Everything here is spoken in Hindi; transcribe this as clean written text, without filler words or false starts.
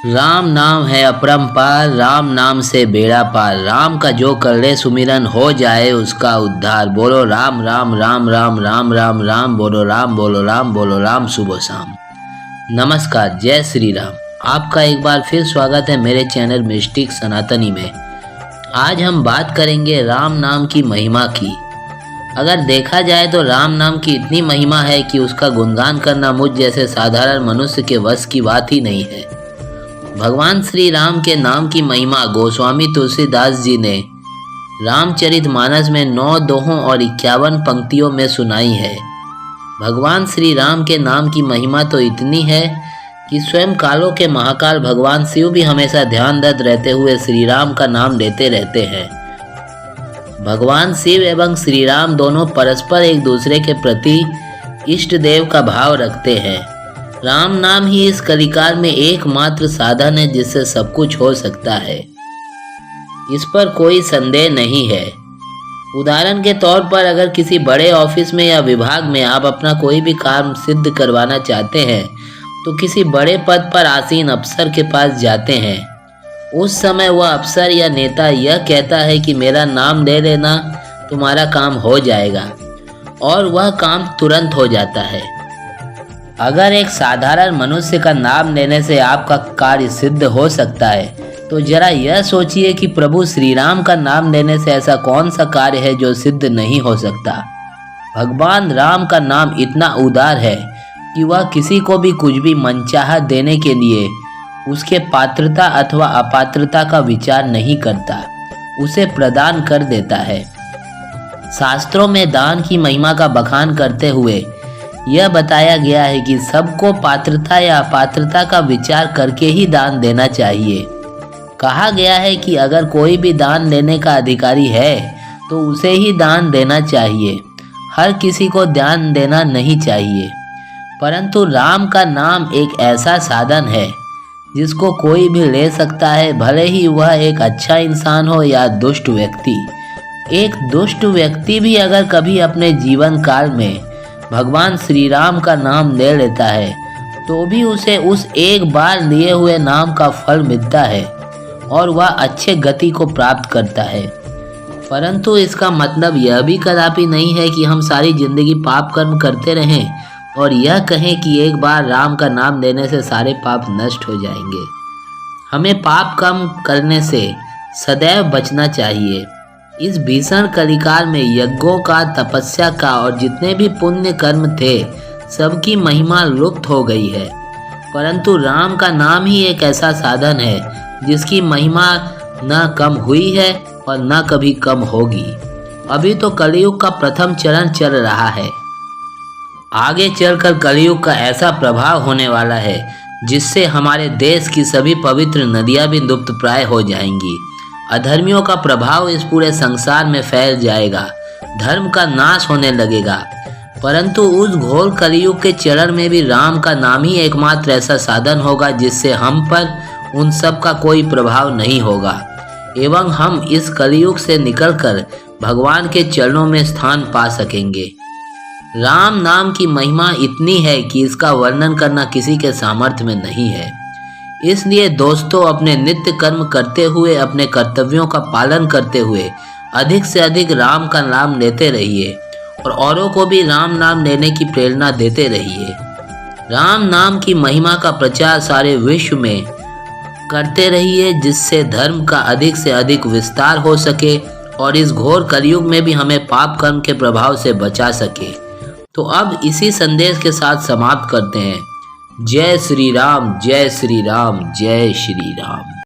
राम नाम है अपरंपार, राम नाम से बेड़ा पार। राम का जो कर ले सुमिरन, हो जाए उसका उद्धार। बोलो राम राम राम राम राम राम राम, बोलो राम बोलो राम बोलो राम, सुबह शाम। नमस्कार, जय श्री राम। आपका एक बार फिर स्वागत है मेरे चैनल मिस्टिक सनातनी में। आज हम बात करेंगे राम नाम की महिमा की। अगर देखा जाए तो राम नाम की इतनी महिमा है कि उसका गुणगान करना मुझ जैसे साधारण मनुष्य के वश की बात ही नहीं है। भगवान श्री राम के नाम की महिमा गोस्वामी तुलसीदास जी ने रामचरितमानस में 9 दोहों और 51 पंक्तियों में सुनाई है। भगवान श्री राम के नाम की महिमा तो इतनी है कि स्वयं कालों के महाकाल भगवान शिव भी हमेशा ध्यानरत रहते हुए श्री राम का नाम लेते रहते हैं। भगवान शिव एवं श्री राम दोनों परस्पर एक दूसरे के प्रति इष्ट देव का भाव रखते हैं। राम नाम ही इस कलिकाल में एकमात्र साधन है जिससे सब कुछ हो सकता है, इस पर कोई संदेह नहीं है। उदाहरण के तौर पर अगर किसी बड़े ऑफिस में या विभाग में आप अपना कोई भी काम सिद्ध करवाना चाहते हैं तो किसी बड़े पद पर आसीन अफसर के पास जाते हैं। उस समय वह अफसर या नेता यह कहता है कि मेरा नाम ले लेना, तुम्हारा काम हो जाएगा, और वह काम तुरंत हो जाता है। अगर एक साधारण मनुष्य का नाम लेने से आपका कार्य सिद्ध हो सकता है तो जरा यह सोचिए कि प्रभु श्री राम का नाम लेने से ऐसा कौन सा कार्य है जो सिद्ध नहीं हो सकता। भगवान राम का नाम इतना उदार है कि वह किसी को भी कुछ भी मनचाहा देने के लिए उसके पात्रता अथवा अपात्रता का विचार नहीं करता, उसे प्रदान कर देता है। शास्त्रों में दान की महिमा का बखान करते हुए यह बताया गया है कि सबको पात्रता या अपात्रता का विचार करके ही दान देना चाहिए। कहा गया है कि अगर कोई भी दान लेने का अधिकारी है तो उसे ही दान देना चाहिए, हर किसी को दान देना नहीं चाहिए। परंतु राम का नाम एक ऐसा साधन है जिसको कोई भी ले सकता है, भले ही वह एक अच्छा इंसान हो या दुष्ट व्यक्ति। एक दुष्ट व्यक्ति भी अगर कभी अपने जीवन काल में भगवान श्री राम का नाम ले लेता है तो भी उसे उस एक बार लिए हुए नाम का फल मिलता है और वह अच्छे गति को प्राप्त करता है। परंतु इसका मतलब यह भी कदापि नहीं है कि हम सारी जिंदगी पाप कर्म करते रहें और यह कहें कि एक बार राम का नाम लेने से सारे पाप नष्ट हो जाएंगे। हमें पाप कर्म करने से सदैव बचना चाहिए। इस भीषण कलिकाल में यज्ञों का, तपस्या का और जितने भी पुण्य कर्म थे सबकी महिमा लुप्त हो गई है। परंतु राम का नाम ही एक ऐसा साधन है जिसकी महिमा न कम हुई है और न कभी कम होगी। अभी तो कलयुग का प्रथम चरण चल रहा है, आगे चलकर कलयुग का ऐसा प्रभाव होने वाला है जिससे हमारे देश की सभी पवित्र नदियां भी लुप्त प्राय हो जाएंगी। अधर्मियों का प्रभाव इस पूरे संसार में फैल जाएगा, धर्म का नाश होने लगेगा। परंतु उस घोर कलयुग के चरण में भी राम का नाम ही एकमात्र ऐसा साधन होगा जिससे हम पर उन सब का कोई प्रभाव नहीं होगा एवं हम इस कलयुग से निकलकर भगवान के चरणों में स्थान पा सकेंगे। राम नाम की महिमा इतनी है कि इसका वर्णन करना किसी के सामर्थ्य में नहीं है। इसलिए दोस्तों, अपने नित्य कर्म करते हुए, अपने कर्तव्यों का पालन करते हुए अधिक से अधिक राम का नाम लेते रहिए और औरों को भी राम नाम लेने की प्रेरणा देते रहिए। राम नाम की महिमा का प्रचार सारे विश्व में करते रहिए जिससे धर्म का अधिक से अधिक विस्तार हो सके और इस घोर कलयुग में भी हमें पाप कर्म के प्रभाव से बचा सके। तो अब इसी संदेश के साथ समाप्त करते हैं। जय श्री राम, जय श्री राम, जय श्री राम।